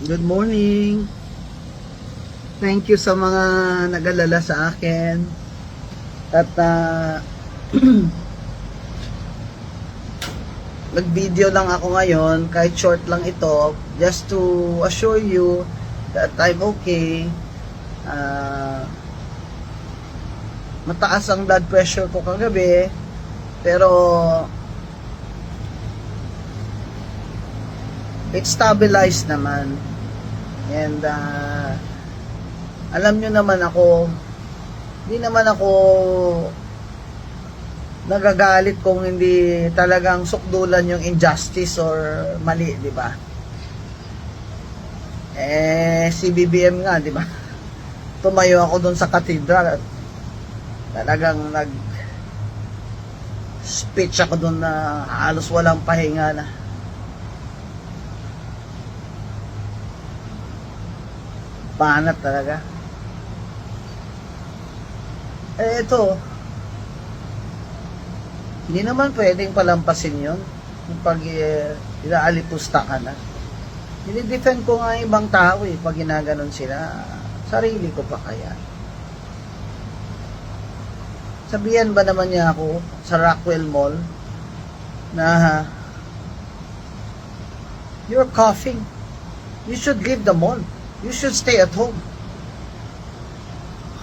Good morning. Thank you sa mga nag-alala sa akin. At nag-video lang ako ngayon, kahit short lang ito, just to assure you that I'm okay. Mataas ang blood pressure ko kagabi, pero it's stabilized naman. And alam nyo naman ako, hindi naman ako nagagalit kung hindi talagang sukdulan yung injustice or mali, di ba? Si BBM nga, di ba? Tumayo ako doon sa cathedral at talagang speech ako doon na halos walang pahinga na. Banat talaga. Ito, hindi naman pwedeng palampasin yun pag inaalipusta ka na. Dinidefend ko nga ibang tao pag ginaganon sila. Sarili ko pa kaya. Sabihan ba naman niya ako sa Rockwell Mall na you're coughing. You should leave the mall. You should stay at home.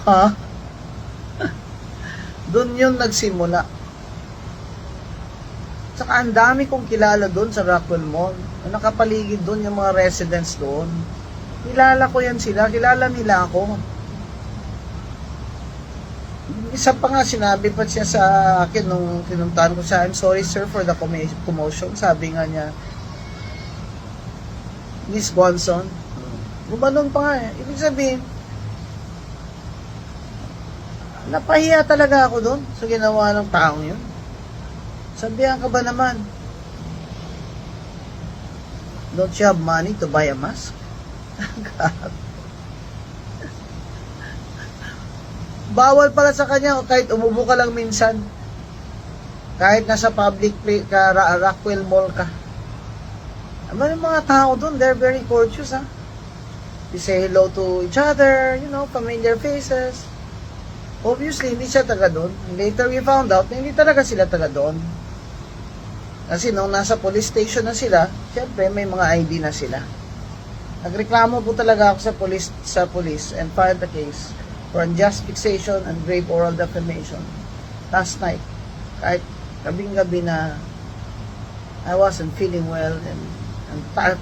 Ha? Doon yun nagsimula. Saka ang dami kong kilala doon sa Rockwell Mall. Nakapaligid doon yung mga residents doon. Kilala ko yan sila. Kilala nila ako. Isa pa nga, sinabi pa siya sa akin nung tinuntahan ko siya, I'm sorry sir for the commotion. Sabi nga niya, Miss Gonson, gumanon pa nga Ibig sabihin, napahiya talaga ako doon sa ginawa ng taong yun. Sabihan ka ba naman? Don't you have money to buy a mask? Bawal pala sa kanya kahit umubo ka lang minsan. Kahit nasa public place ka, Rockwell Mall ka. Ama yung mga tao doon, they're very courteous, ha? You say hello to each other, familiar faces. Obviously, hindi siya taga doon. Later we found out na hindi talaga sila taga doon. Kasi nung nasa police station na sila, syempre may mga ID na sila. Nagreklamo po talaga ako sa police and filed the case for unjust fixation and grave oral defamation last night. Kahit gabing-gabi na I wasn't feeling well and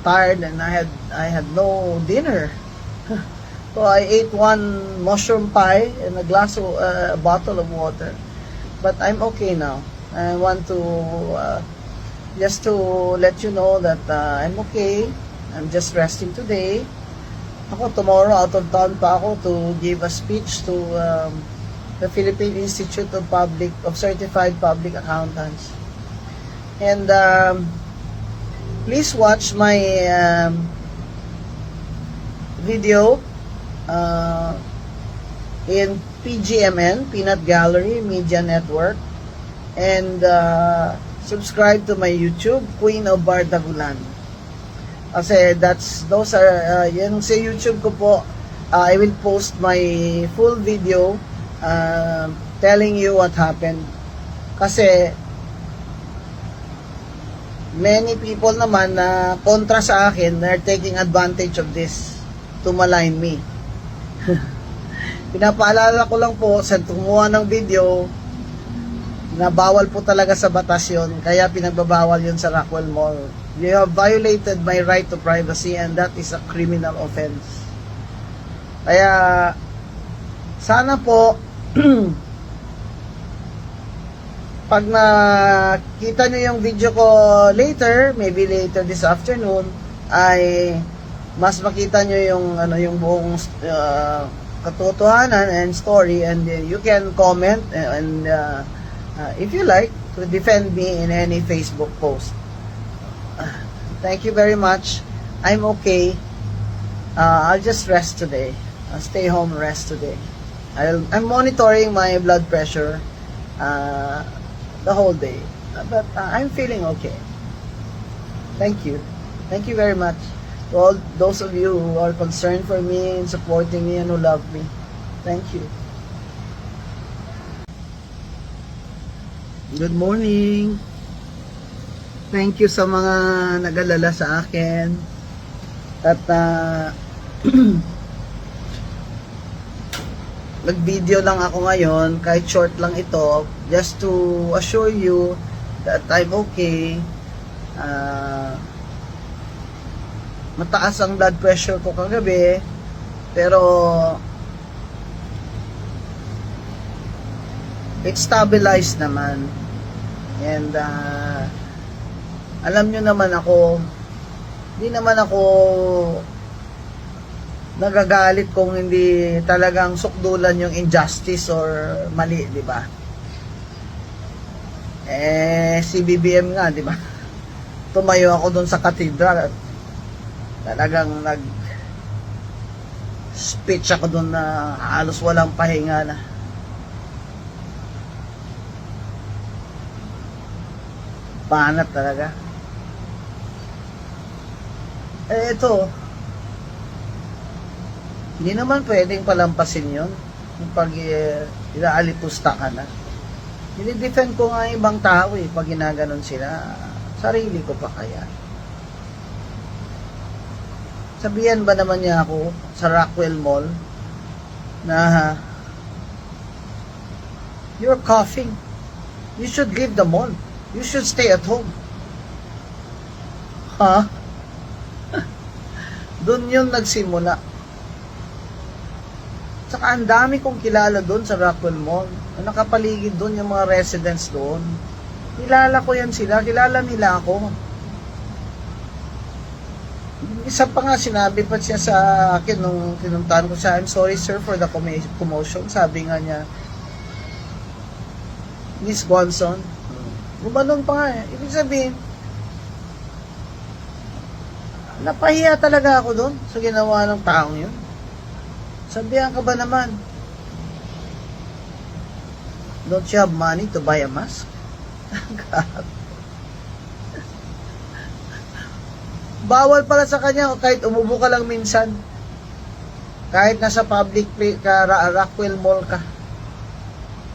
tired and I had no dinner. So I ate one mushroom pie and a bottle of water. But I'm okay now. I want to just to let you know that I'm okay. I'm just resting today. Ako tomorrow out of town pa ako to give a speech to the Philippine Institute of Certified Public Accountants. And please watch my video in PGMN, Peanut Gallery Media Network, and subscribe to my YouTube, Queen of Bardagulan. Kasi those are yan sa YouTube ko po. I will post my full video telling you what happened. Kasi many people naman na kontra sa akin, they're taking advantage of this to malign me. Pinapaalala ko lang po sa tumuha ng video na bawal po talaga sa batas yun, kaya pinagbabawal yun sa Rockwell Mall. You have violated my right to privacy and that is a criminal offense. Kaya sana po pag nakita nyo yung video ko later, maybe later this afternoon, ay mas makita nyo yung buong katotohanan and story, and you can comment and if you like to defend me in any Facebook post. Thank you very much. I'm okay. I'll just rest today. I'll stay home and rest today. I'm monitoring my blood pressure the whole day. But I'm feeling okay. Thank you. Thank you very much. To all those of you who are concerned for me and supporting me and who love me, thank you. Good morning. Thank you sa mga nag-alala sa akin. At nag-video lang ako ngayon, kahit short lang ito, just to assure you that I'm okay. Mataas ang blood pressure ko kagabi, pero it's stabilized naman. And alam nyo naman ako, hindi naman ako nagagalit kung hindi talagang sukdulan yung injustice or mali, di ba? Si BBM nga, di ba? Tumayo ako doon sa cathedral at talagang speech ako doon na halos walang pahinga na. Banat talaga. Ito, hindi naman pwedeng palampasin yun pag inaalipusta ka na. Dinidefend ko nga ibang tao pag ginaganon sila, sarili ko pa kaya. Sabihan ba naman niya ako sa Rockwell Mall na you're coughing, you should leave the mall, you should stay at home. Ha? Doon yun nagsimula. Saka ang dami kong kilala doon sa Rockwell Mall. Nakapaligid doon yung mga residents doon. Kilala ko yan sila. Kilala nila ako. Isa pa nga sinabi pa siya sa akin nung pinuntahan ko siya, I'm sorry sir for the commotion. Sabi nga niya, Miss Gonson. Gumanon pa nga Ibig sabihin, napahiya talaga ako doon sa ginawa ng taong yun. Sabihan ka ba naman? Don't you have money to buy a mask? Bawal pala sa kanya kahit umubo ka lang minsan. Kahit nasa public ka, Rockwell Mall ka.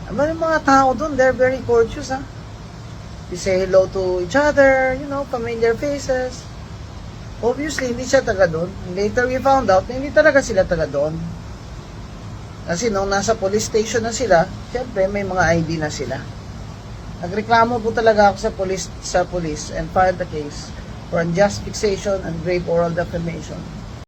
Yung mga tao doon, they're very courteous, ha? They say hello to each other, familiar faces. Obviously, hindi siya taga doon. Later we found out na hindi talaga sila taga doon. Kasi nung nasa police station na sila, syempre may mga ID na sila. Nagreklamo po talaga ako sa police and filed the case for unjust fixation and grave oral defamation.